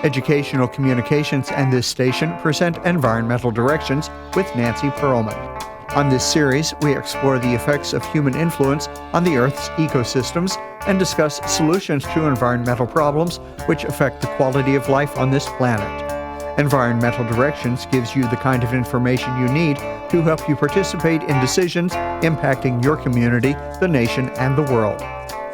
Educational Communications and this station present Environmental Directions with Nancy Perlman. On this series, we explore the effects of human influence on the Earth's ecosystems and discuss solutions to environmental problems which affect the quality of life on this planet. Environmental Directions gives you the kind of information you need to help you participate in decisions impacting your community, the nation, and the world.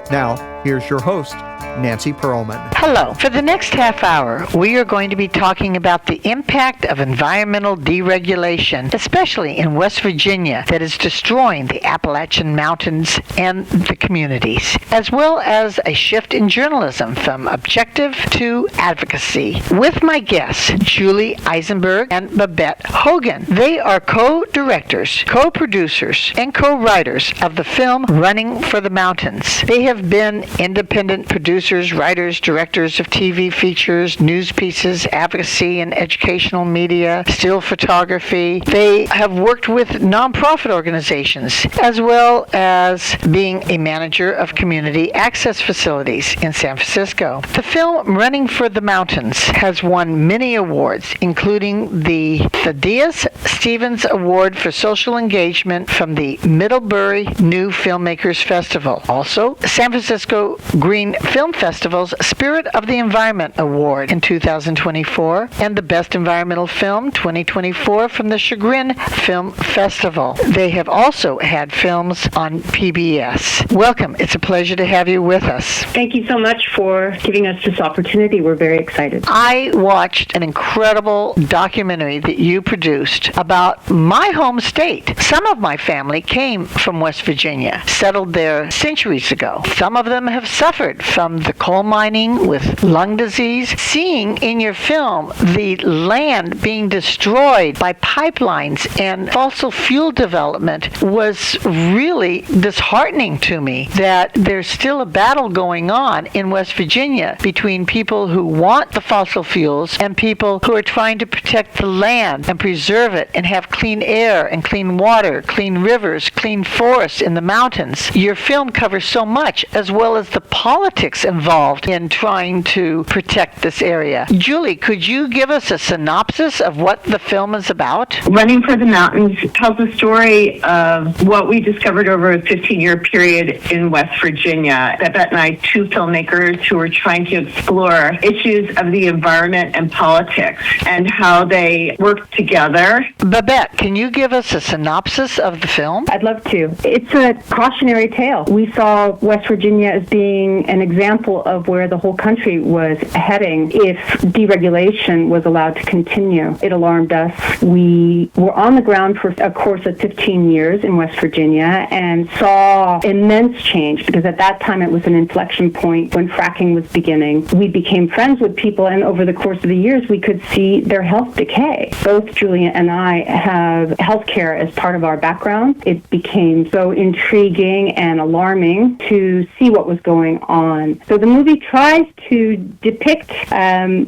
Now, here's your host, Nancy Perlman. Hello. For the next half hour, we are going to be talking about the impact of environmental deregulation, especially in West Virginia, that is destroying the Appalachian Mountains and the communities, as well as a shift in journalism from objective to advocacy. With my guests, Julie Eisenberg and Babette Hogan. They are co-directors, co-producers, and co-writers of the film Running for the Mountains. They have been independent producers, writers, directors of TV features, news pieces, advocacy and educational media, still photography. They have worked with nonprofit organizations, as well as being a manager of community access facilities in San Francisco. The film Running for the Mountains has won many awards, including the Thaddeus Stevens Award for Social Engagement from the Middlebury New Filmmakers Festival. Also, San Francisco Green Film Festival's Spirit of the Environment Award in 2024, and the Best Environmental Film 2024 from the Chagrin Film Festival. They have also had films on PBS. Welcome. It's a pleasure to have you with us. Thank you so much for giving us this opportunity. We're very excited. I watched an incredible documentary that you produced about my home state. Some of my family came from West Virginia, settled there centuries ago. Some of them have suffered from the coal mining with lung disease. Seeing in your film the land being destroyed by pipelines and fossil fuel development was really disheartening to me, that there's still a battle going on in West Virginia between people who want the fossil fuels and people who are trying to protect the land and preserve it and have clean air and clean water, clean rivers, clean forests in the mountains. Your film covers so much, as well as the politics involved in trying to protect this area. Julie, could you give us a synopsis of what the film is about? Running for the Mountains tells the story of what we discovered over a 15-year period in West Virginia. Babette and I, two filmmakers who were trying to explore issues of the environment and politics and how they work together. Babette, can you give us a synopsis of the film? I'd love to. It's a cautionary tale. We saw West Virginia as being an example of where the whole country was heading if deregulation was allowed to continue. It alarmed us. We were on the ground for a course of 15 years in West Virginia and saw immense change, because at that time it was an inflection point when fracking was beginning. We became friends with people, and over the course of the years we could see their health decay. Both Julia and I have healthcare as part of our background. It became so intriguing and alarming to see what was going on. So the movie tries to depict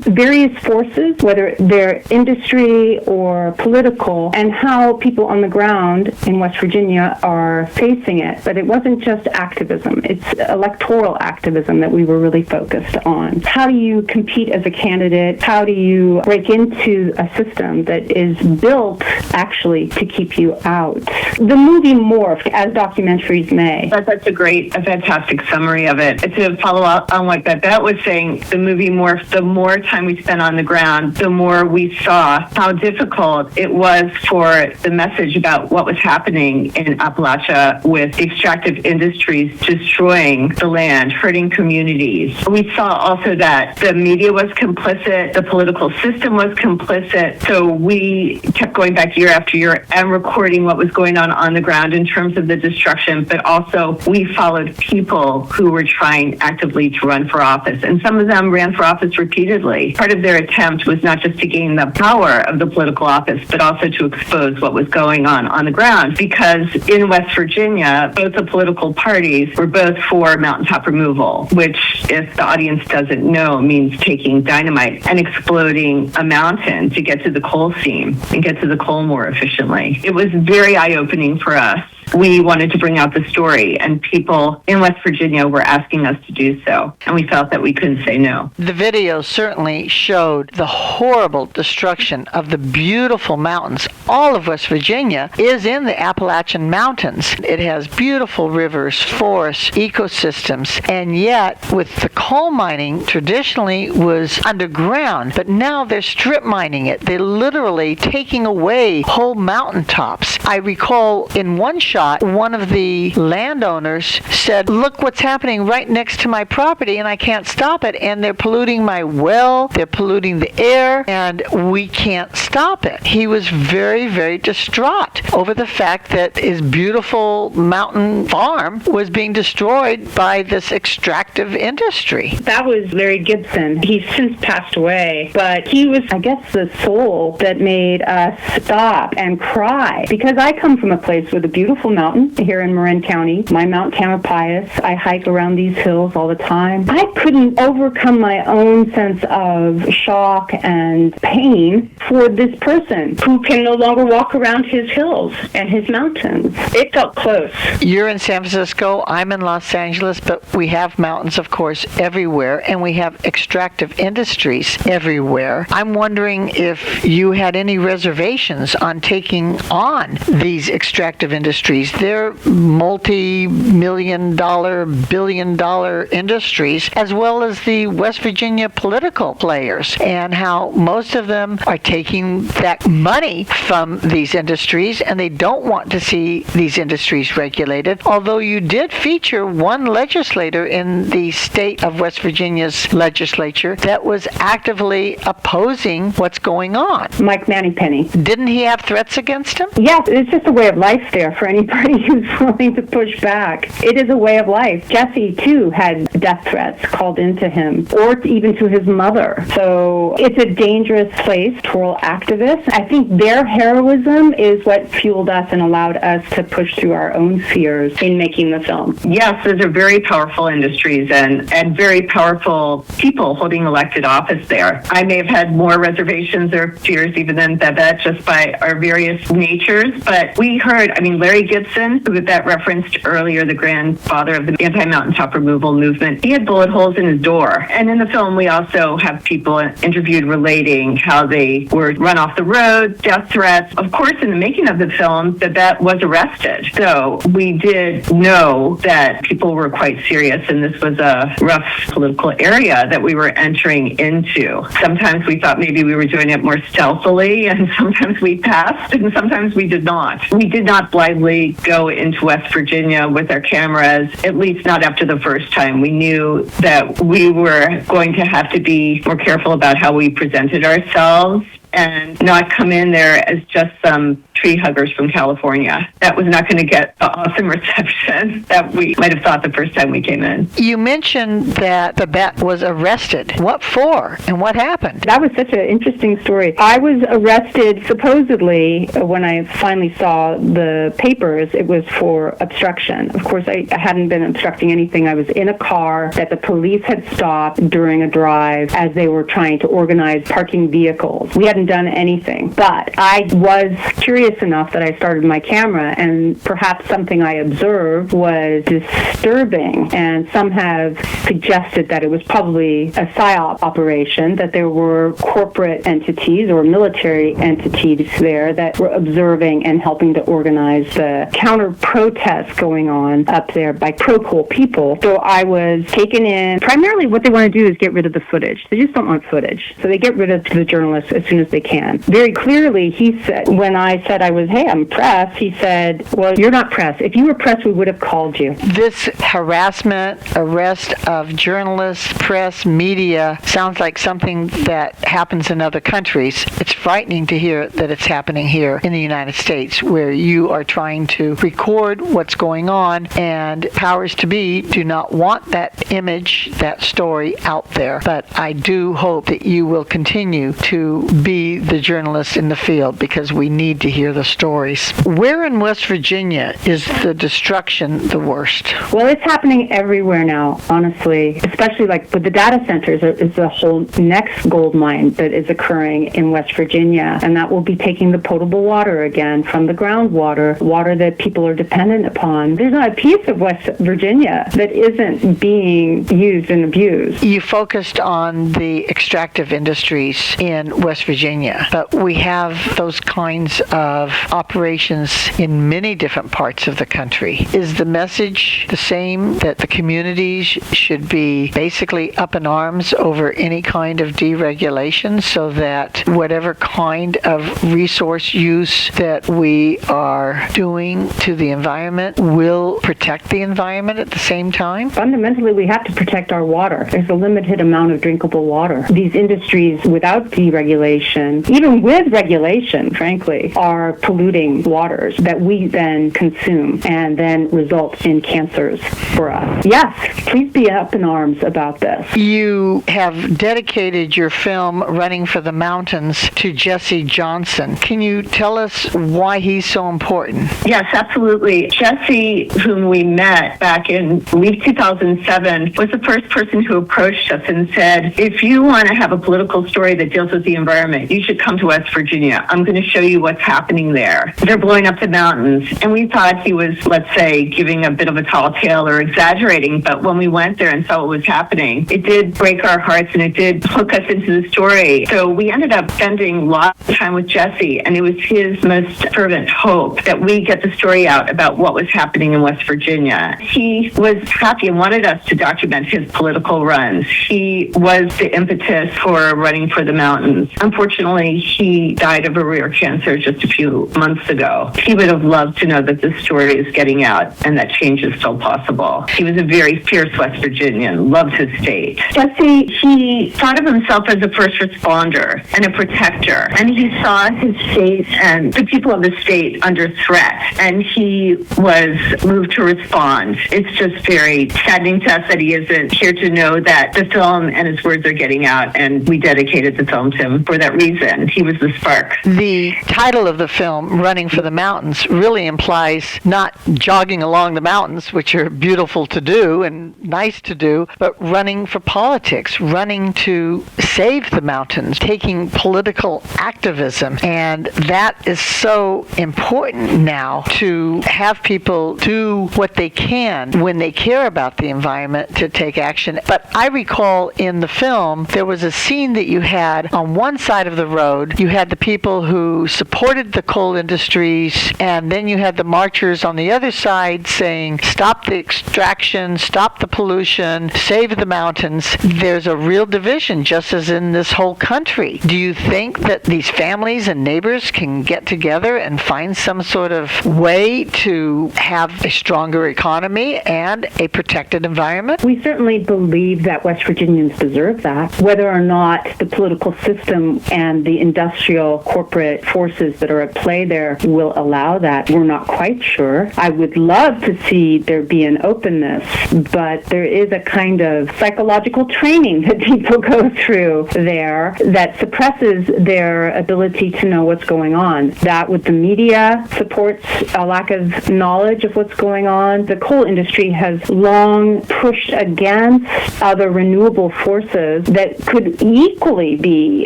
various forces, whether they're industry or political, and how people on the ground in West Virginia are facing it. But it wasn't just activism. It's electoral activism that we were really focused on. How do you compete as a candidate? How do you break into a system that is built actually to keep you out? The movie morphed, as documentaries may. That's a fantastic summary of it. To follow up on what Babette was saying, the movie morphed. The more time we spent on the ground, the more we saw how difficult it was for the message about what was happening in Appalachia with extractive industries destroying the land, hurting communities. We saw also that the media was complicit, the political system was complicit, so we kept going back year after year and recording what was going on the ground in terms of the destruction, but also we followed people who were trying actively to run for office, and some of them ran for office repeatedly. Part of their attempt was not just to gain the power of the political office, but also to expose what was going on the ground, because in West Virginia, both the political parties were both for mountaintop removal, which, if the audience doesn't know, means taking dynamite and exploding a mountain to get to the coal seam and get to the coal more efficiently. It was very eye-opening for us. We wanted to bring out the story, and people in West Virginia were were asking us to do so, and we felt that we couldn't say no. The video certainly showed the horrible destruction of the beautiful mountains. All of West Virginia is in the Appalachian Mountains. It has beautiful rivers, forests, ecosystems, and yet with the coal mining traditionally was underground, but now they're strip mining it. They're literally taking away whole mountaintops. I recall in one shot, one of the landowners said, "Look what's happening right next to my property and I can't stop it, and they're polluting my well, they're polluting the air, and we can't stop it." He was very, very distraught over the fact that his beautiful mountain farm was being destroyed by this extractive industry. That was Larry Gibson. He's since passed away, but he was, I guess, the soul that made us stop and cry. Because I come from a place with a beautiful mountain here in Marin County, my Mount Tamalpais. I hike around these hills all the time. I couldn't overcome my own sense of shock and pain for this person who can no longer walk around his hills and his mountains. It felt close. You're in San Francisco, I'm in Los Angeles, but we have mountains, of course, everywhere, and we have extractive industries everywhere. I'm wondering if you had any reservations on taking on these extractive industries. They're multi-million-dollar, billion-dollar industries, as well as the West Virginia political players, and how most of them are taking that money from these industries, and they don't want to see these industries regulated, although you did feature one legislator in the state of West Virginia's legislature that was actively opposing what's going on. Mike Mannypenny. Didn't he have threats against him? Yes, it's just a way of life there for anybody who's willing to push back. It is a way of life. Jesse, too, had death threats called into him, or even to his mother. So it's a dangerous place for all activists. I think their heroism is what fueled us and allowed us to push through our own fears in making the film. Yes, those are very powerful industries and very powerful people holding elected office there. I may have had more reservations or fears even than Babette, just by our various natures, but we heard, Larry Gibson, who Babette referenced earlier, the grandfather of the anti-mountaintop removal movement, he had bullet holes in his door. And in the film, we also have people interviewed relating how they were run off the road, death threats. Of course, in the making of the film, Babette was arrested. So we did know that people were quite serious, and this was a rough political area that we were entering into. Sometimes we thought maybe we were doing it more stealthily, and sometimes we passed, and sometimes we did not. We did not blindly go into West Virginia with our cameras, at least not after the first time. We knew that we were going to have to be more careful about how we presented ourselves and not come in there as just some tree huggers from California. That was not going to get the awesome reception that we might have thought the first time we came in. You mentioned that Babette was arrested. What for and what happened? That was such an interesting story. I was arrested supposedly when I finally saw the papers. It was for obstruction. Of course, I hadn't been obstructing anything. I was in a car that the police had stopped during a drive as they were trying to organize parking vehicles. We hadn't done anything, but I was curious enough that I started my camera, and perhaps something I observed was disturbing, and some have suggested that it was probably a PSYOP operation, that there were corporate entities or military entities there that were observing and helping to organize the counter-protests going on up there by pro-coal people. So I was taken in. Primarily what they want to do is get rid of the footage. They just don't want footage. So they get rid of the journalists as soon as they can. Very clearly, he said, when I said I was, hey, I'm press, he said, well, you're not press. If you were press, we would have called you. This harassment, arrest of journalists, press, media, sounds like something that happens in other countries. It's frightening to hear that it's happening here in the United States, where you are trying to record what's going on, and powers to be do not want that image, that story out there. But I do hope that you will continue to be the journalist in the field, because we need to hear the stories. Where in West Virginia is the destruction the worst? Well, it's happening everywhere now, honestly, especially like with the data centers. Is a whole next gold mine that is occurring in West Virginia. Virginia, and that will be taking the potable water again from the groundwater, water that people are dependent upon. There's not a piece of West Virginia that isn't being used and abused. You focused on the extractive industries in West Virginia, but we have those kinds of operations in many different parts of the country. Is the message the same, that the communities should be basically up in arms over any kind of deregulation, so that whatever kind of resource use that we are doing to the environment will protect the environment at the same time? Fundamentally, we have to protect our water. There's a limited amount of drinkable water. These industries, without deregulation, even with regulation, frankly, are polluting waters that we then consume and then result in cancers for us. Yes, please be up in arms about this. You have dedicated your film Running for the Mountains to Jesse Johnson. Can you tell us why he's so important? Yes, absolutely. Jesse, whom we met back in, I believe, 2007, was the first person who approached us and said, if you want to have a political story that deals with the environment, you should come to West Virginia. I'm going to show you what's happening there. They're blowing up the mountains. And we thought he was, let's say, giving a bit of a tall tale or exaggerating, but when we went there and saw what was happening, it did break our hearts and it did hook us into the story. So we ended up spending lots of time with Jesse, and it was his most fervent hope that we get the story out about what was happening in West Virginia. He was happy and wanted us to document his political runs. He was the impetus for Running for the Mountains. Unfortunately, he died of a rare cancer just a few months ago. He would have loved to know that this story is getting out and that change is still possible. He was a very fierce West Virginian, loved his state. Jesse, he thought of himself as a first responder and a protector, and he saw his state and the people of the state under threat, and he was moved to respond. It's just very saddening to us that he isn't here to know that the film and his words are getting out, and we dedicated the film to him for that reason. He was the spark. The title of the film, Running for the Mountains, really implies not jogging along the mountains, which are beautiful to do and nice to do, but running for politics, running to save the mountains, taking political activism. And that is so important now, to have people do what they can when they care about the environment to take action. But I recall in the film, there was a scene that you had on one side of the road. You had the people who supported the coal industries, and then you had the marchers on the other side saying, stop the extraction, stop the pollution, save the mountains. There's a real division, just as in this whole country. Do you think that these families and neighbors can get together and find some sort of way to have a stronger economy and a protected environment? We certainly believe that West Virginians deserve that. Whether or not the political system and the industrial corporate forces that are at play there will allow that, we're not quite sure. I would love to see there be an openness, but there is a kind of psychological training that people go through there that suppresses their ability to know what's going on. That with the media supports a lack of knowledge of what's going on. The coal industry has long pushed against other renewable forces that could equally be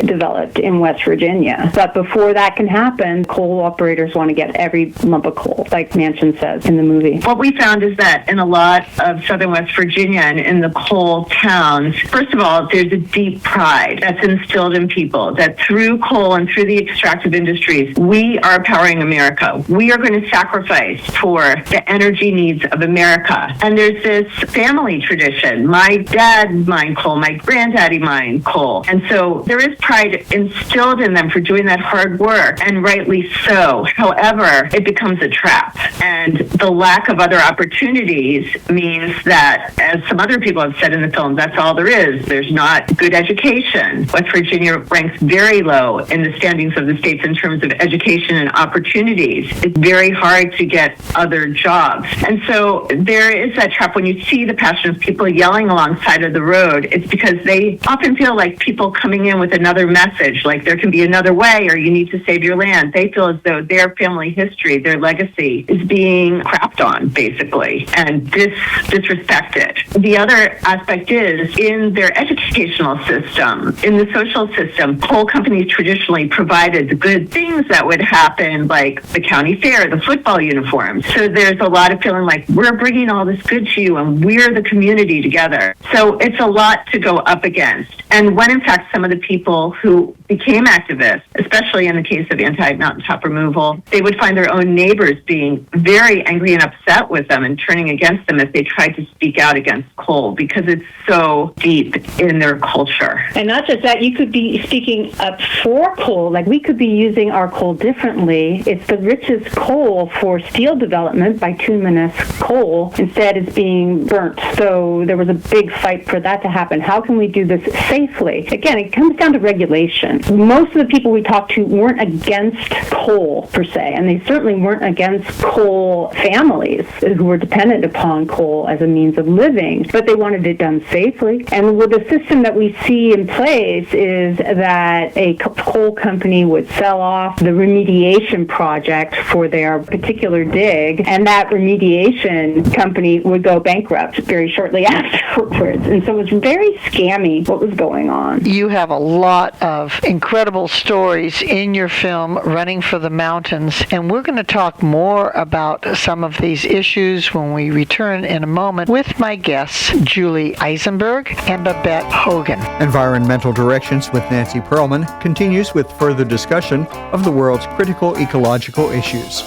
developed in West Virginia. But before that can happen, coal operators want to get every lump of coal, like Manchin says in the movie. What we found is that in a lot of southern West Virginia and in the coal towns, first of all, there's a deep pride that's instilled in people that through coal and through the extractive industries, we are powering America. We are going to sacrifice for the energy needs of America. And there's this family tradition. My dad mined coal, my granddaddy mined coal. And so there is pride instilled in them for doing that hard work, and rightly so. However, it becomes a trap. And the lack of other opportunities means that, as some other people have said in the film, that's all there is. There's not good education. West Virginia ranks very low in the standings of the states in terms of education and opportunities. It's very hard to get other jobs. And so there is that trap. When you see the passion of people yelling alongside of the road, it's because they often feel like people coming in with another message, like there can be another way, or you need to save your land. They feel as though their family history, their legacy is being crapped on, basically, and disrespected. The other aspect is in their educational system, in the social system, coal companies traditionally provided the good things that would happen, like the county fair, the football uniforms. So there's a lot of feeling like we're bringing all this good to you and we're the community together. So it's a lot to go up against. And when in fact some of the people who became activists, especially in the case of anti-mountaintop removal, they would find their own neighbors being very angry and upset with them and turning against them if they tried to speak out against coal, because it's so deep in their culture. And not just that, you could be speaking up for coal, like we could be using our coal differently. It's the richest coal for steel development, bituminous coal, instead it's being burnt. So there was a big fight for that to happen. How can we do this safely? Again, it comes down to regulation. Most of the people we talked to weren't against coal per se, and they certainly weren't against coal families who were dependent upon coal as a means of living, but they wanted it done safely. And with the system that we see in place is that a coal company would sell off the remediation project for their particular dig, and that remediation company would go bankrupt very shortly afterwards. And so it was very scammy what was going on. You have a lot of incredible stories in your film, Running for the Mountains, and we're going to talk more about some of these issues when we return in a moment with my guests, Julie Eisenberg and Babette Hogan. Environmental Directions with Nancy Perlman continues with further discussion of the world's critical ecological issues.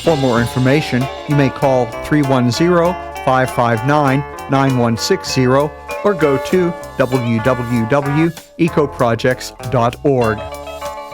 For more information, you may call 310-559-9160 or go to www.ecoprojects.org.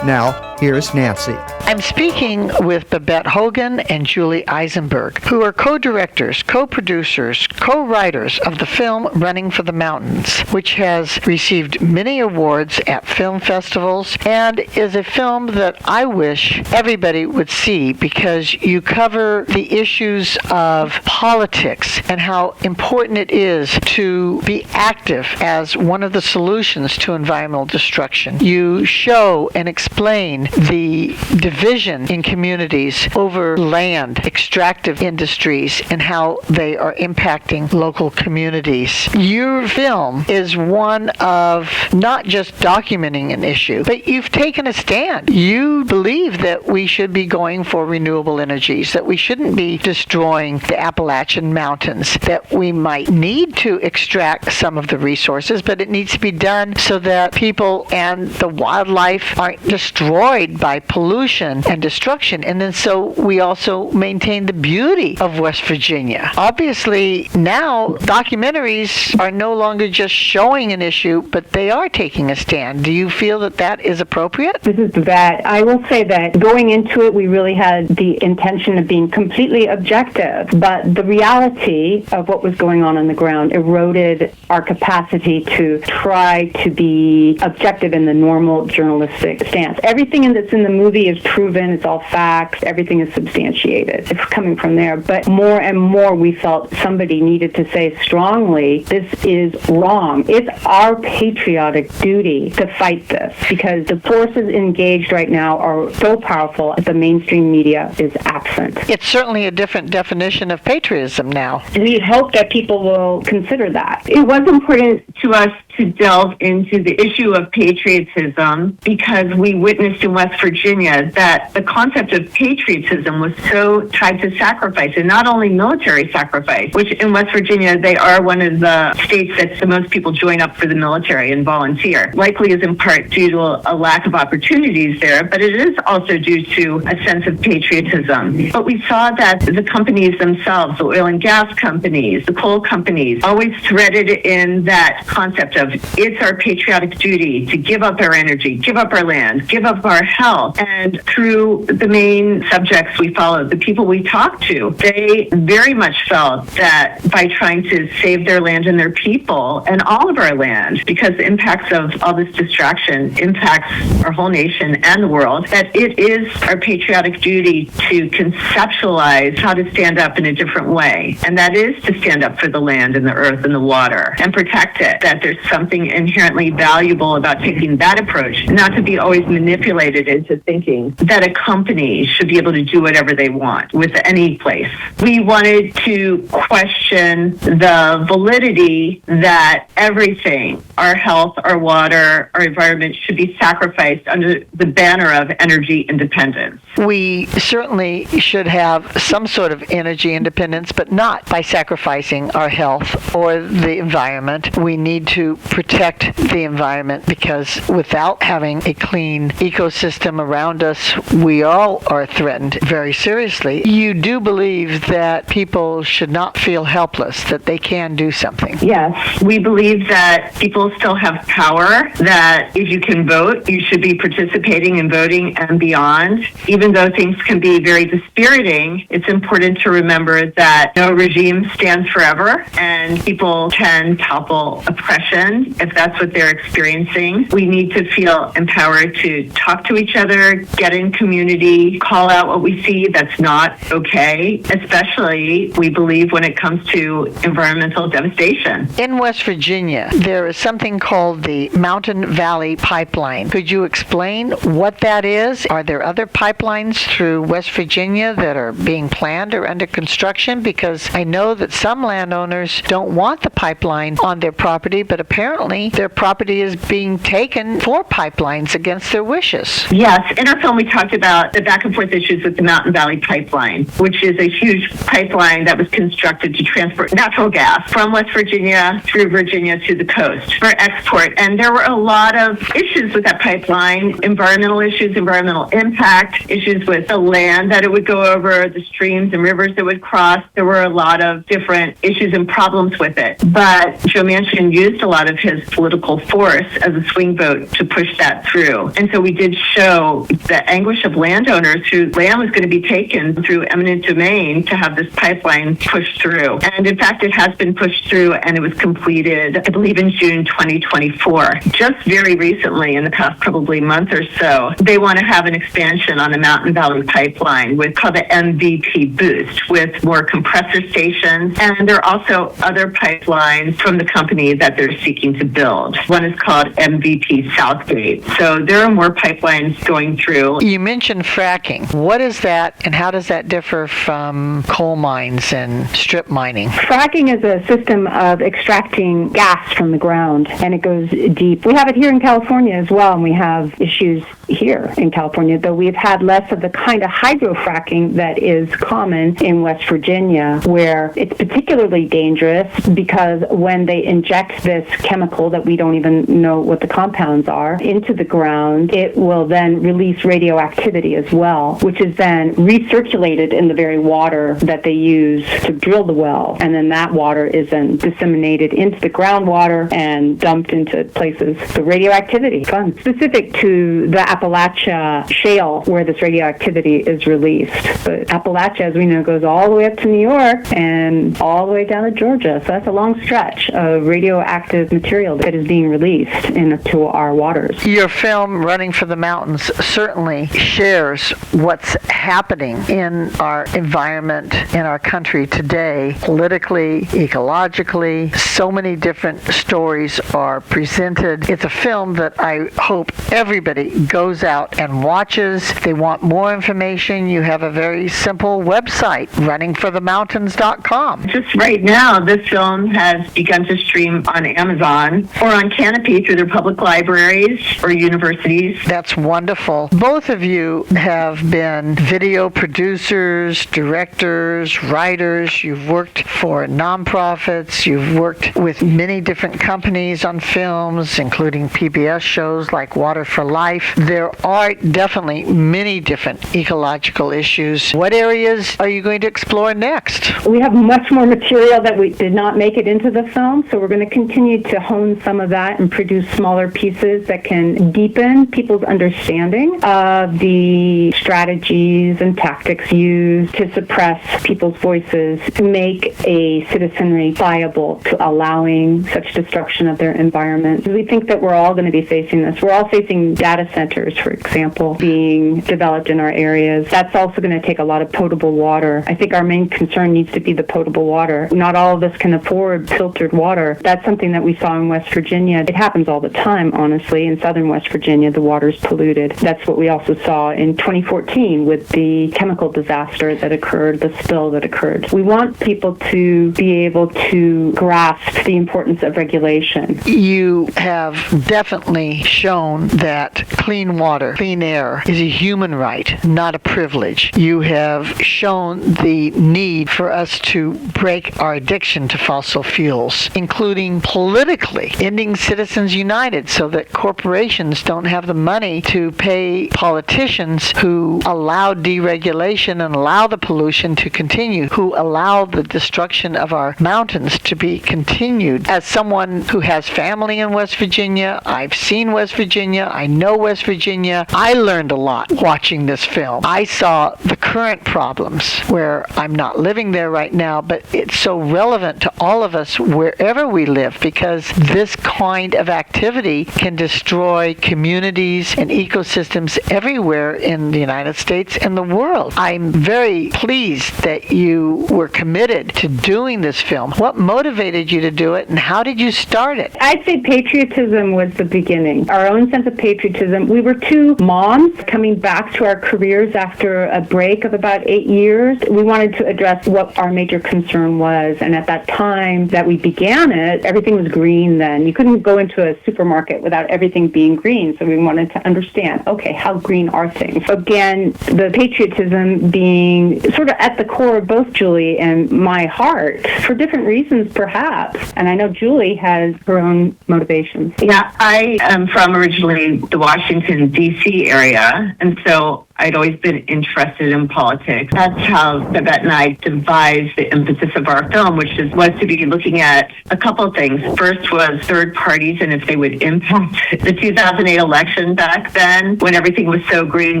Now, here's Nancy. I'm speaking with Babette Hogan and Julie Eisenberg, who are co-directors, co-producers, co-writers of the film Running for the Mountains, which has received many awards at film festivals and is a film that I wish everybody would see because you cover the issues of politics and how important it is to be active as one of the solutions to environmental destruction. You show and explain the division in communities over land, extractive industries, and how they are impacting local communities. Your film is one of not just documenting an issue, but you've taken a stand. You believe that we should be going for renewable energies, that we shouldn't be destroying the Appalachian Mountains, that we might need to extract some of the resources, but it needs to be done so that people and the wildlife aren't destroyed by pollution and destruction. And then so we also maintain the beauty of West Virginia. Obviously, now documentaries are no longer just showing an issue, but they are taking a stand. Do you feel that that is appropriate? This is Babette. I will say that going into it, we really had the intention of being completely objective, but the reality of what was going on the ground eroded our capacity to try to be objective in the normal journalistic stance. Everything that's in the movie is proven, it's all facts, everything is substantiated. It's coming from there. But more and more we felt somebody needed to say strongly, this is wrong. It's our patriotic duty to fight this because the forces engaged right now are so powerful that the mainstream media is absent. It's certainly a different definition of patriotism now. We hope that people will consider that. It was important to us to delve into the issue of patriotism because we witnessed in West Virginia that the concept of patriotism was so tied to sacrifice, and not only military sacrifice, which in West Virginia, they are one of the states that the most people join up for the military and volunteer. Likely is in part due to a lack of opportunities there, but it is also due to a sense of patriotism. But we saw that the companies themselves, the oil and gas companies, the coal companies, always threaded in that concept of it's our patriotic duty to give up our energy, give up our land, give up our health. And through the main subjects we followed, the people we talked to, they very much felt that by trying to save their land and their people and all of our land, because the impacts of all this distraction impacts our whole nation and the world, that it is our patriotic duty to conceptualize how to stand up in a different way. And that is to stand up for the land and the earth and the water and protect it, that there's something inherently valuable about taking that approach, not to be always manipulated into thinking that a company should be able to do whatever they want with any place. We wanted to question the validity that everything, our health, our water, our environment, should be sacrificed under the banner of energy independence. We certainly should have some sort of energy independence, but not by sacrificing our health or the environment. We need to protect the environment because without having a clean ecosystem around us, we all are threatened very seriously. You do believe that people should not feel helpless, that they can do something. Yes, we believe that people still have power, that if you can vote, you should be participating in voting and beyond. Even though things can be very dispiriting, it's important to remember that no regime stands forever and people can topple oppression if that's what they're experiencing. We need to feel empowered to talk to each other, get in community, call out what we see that's not okay, especially, we believe, when it comes to environmental devastation. In West Virginia, there is something called the Mountain Valley Pipeline. Could you explain what that is? Are there other pipelines through West Virginia that are being planned or under construction? Because I know that some landowners don't want the pipeline on their property, but apparently their property is being taken for pipelines against their wishes. Yes, in our film we talked about the back and forth issues with the Mountain Valley Pipeline, which is a huge pipeline that was constructed to transport natural gas from West Virginia through Virginia to the coast for export. And there were a lot of issues with that pipeline, environmental issues, environmental impact, issues with the land that it would go over, the streams and rivers it would cross. There were a lot of different issues and problems with it. But Joe Manchin used a lot of his political force as a swing vote to push that through. And so we did show the anguish of landowners whose land was going to be taken through eminent domain to have this pipeline pushed through. And in fact, it has been pushed through and it was completed, I believe, in June 2024. Just very recently, in the past probably month or so, they want to have an expansion on the Mountain Valley Pipeline called the MVP Boost with more compressor stations. And there are also other pipelines from the company that they're seeking to build. One is called MVP Southgate. So there are more pipelines going through. You mentioned fracking. What is that and how does that differ from coal mines and strip mining? Fracking is a system of extracting gas from the ground, and it goes deep. We have it here in California as well, and we have issues here in California, though we've had less of the kind of hydrofracking that is common in West Virginia, where it's particularly dangerous because when they inject this chemical that we don't even know what the compounds are into the ground, it will then release radioactivity as well, which is then recirculated in the very water that they use to drill the well. And then that water is then disseminated into the groundwater and dumped into places. The radioactivity, fun, specific to the Appalachia shale where this radioactivity is released. But Appalachia, as we know, goes all the way up to New York and all the way down to Georgia. So that's a long stretch of radioactive material that is being released into our waters. Your film, Running for the Mountains, certainly shares what's happening in our environment, in our country today, politically, ecologically. So many different stories are presented. It's a film that I hope everybody goes out and watches. They want more information. You have a very simple website, runningforthemountains.com. Just right now, this film has begun to stream on Amazon or on Canopy through their public libraries or universities. That's wonderful. Both of you have been video producers, directors, writers. You've worked for nonprofits. You've worked with many different companies on films, including PBS shows like Water for Life. There are definitely many different ecological issues. What areas are you going to explore next? We have much more material that we did not make it into the film, so we're going to continue to hone some of that and produce smaller pieces that can deepen people's understanding of the strategies and tactics used to suppress people's voices, to make a citizenry viable to allowing such destruction of their environment. We think that we're all going to be facing this. We're all facing data centers, for example, being developed developed in our areas. That's also going to take a lot of potable water. I think our main concern needs to be the potable water. Not all of us can afford filtered water. That's something that we saw in West Virginia. It happens all the time, honestly. In southern West Virginia, the water's polluted. That's what we also saw in 2014 with the chemical disaster that occurred, the spill that occurred. We want people to be able to grasp the importance of regulation. You have definitely shown that clean water, clean air is a human right, not a privilege. You have shown the need for us to break our addiction to fossil fuels, including politically ending Citizens United so that corporations don't have the money to pay politicians who allow deregulation and allow the pollution to continue, who allow the destruction of our mountains to be continued. As someone who has family in West Virginia, I've seen West Virginia, I know West Virginia, I learned a lot watching this film. I saw the current problems where I'm not living there right now, but it's so relevant to all of us wherever we live because this kind of activity can destroy communities and ecosystems everywhere in the United States and the world. I'm very pleased that you were committed to doing this film. What motivated you to do it and how did you start it? I'd say patriotism was the beginning. Our own sense of patriotism. We were two moms coming back to our careers after a break of about 8 years. We wanted to address what our major concern was, and at that time that we began it, everything was green then. You couldn't go into a supermarket without everything being green, so we wanted to understand, okay, how green are things? Again, the patriotism being sort of at the core of both Julie and my heart, for different reasons perhaps, and I know Julie has her own motivations. Yeah, I am from originally the Washington, D.C. area, and so I'd always been interested in politics. That's how Babette and I devised the impetus of our film, which was to be looking at a couple of things. First was third parties and if they would impact the 2008 election back then when everything was so green.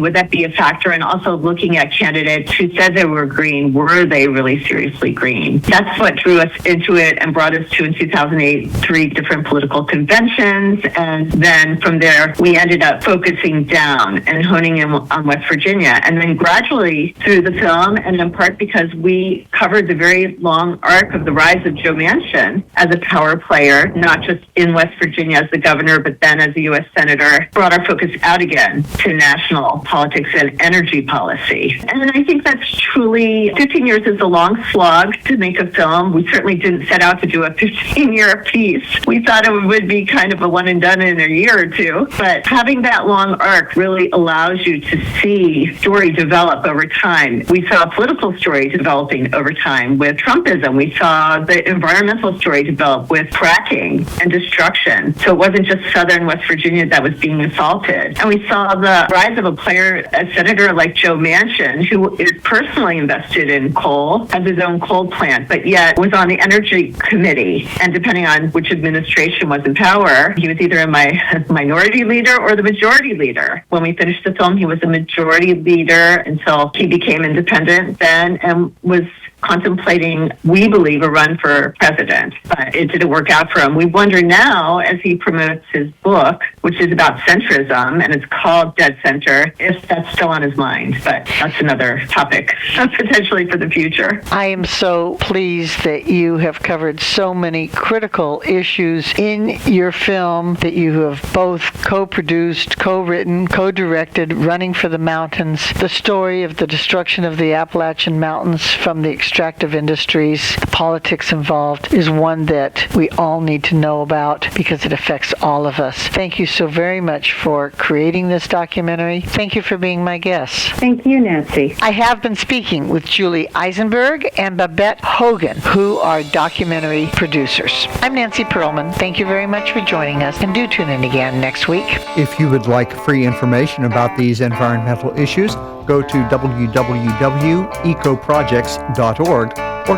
Would that be a factor? And also looking at candidates who said they were green. Were they really seriously green? That's what drew us into it and brought us to, in 2008, 3 different political conventions. And then from there, we ended up focusing down and honing in on West Virginia. And then gradually through the film, and in part because we covered the very long arc of the rise of Joe Manchin as a power player, not just in West Virginia as the governor, but then as a U.S. Senator, brought our focus out again to national politics and energy policy. And I think that's truly, 15 years is a long slog to make a film. We certainly didn't set out to do a 15-year piece. We thought it would be kind of a one and done in a year or two. But having that long arc really allows you to see story develop over time. We saw a political story developing over time with Trumpism. We saw the environmental story develop with fracking and destruction. So it wasn't just southern West Virginia that was being assaulted. And we saw the rise of a player, a senator like Joe Manchin, who is personally invested in coal, has his own coal plant, but yet was on the energy committee. And depending on which administration was in power, he was either a minority leader or the majority leader. When we finished the film, he was a majority leader until he became independent then and was contemplating, we believe, a run for president, but it didn't work out for him. We wonder now, as he promotes his book, which is about centrism, and it's called Dead Center, if that's still on his mind. But that's another topic, potentially for the future. I am so pleased that you have covered so many critical issues in your film that you have both co-produced, co-written, co-directed, Running for the Mountains, the story of the destruction of the Appalachian Mountains from the extractive industries. The politics involved is one that we all need to know about because it affects all of us. Thank you so very much for creating this documentary. Thank you for being my guest. Thank you, Nancy. I have been speaking with Julie Eisenberg and Babette Hogan, who are documentary producers. I'm Nancy Perlman. Thank you very much for joining us, and do tune in again next week. If you would like free information about these environmental issues, go to www.ecoprojects.org or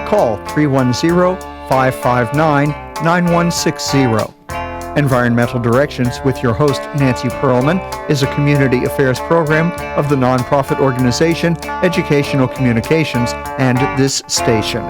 call 310-559-9160. Environmental Directions with your host, Nancy Perlman, is a community affairs program of the nonprofit organization Educational Communications and this station.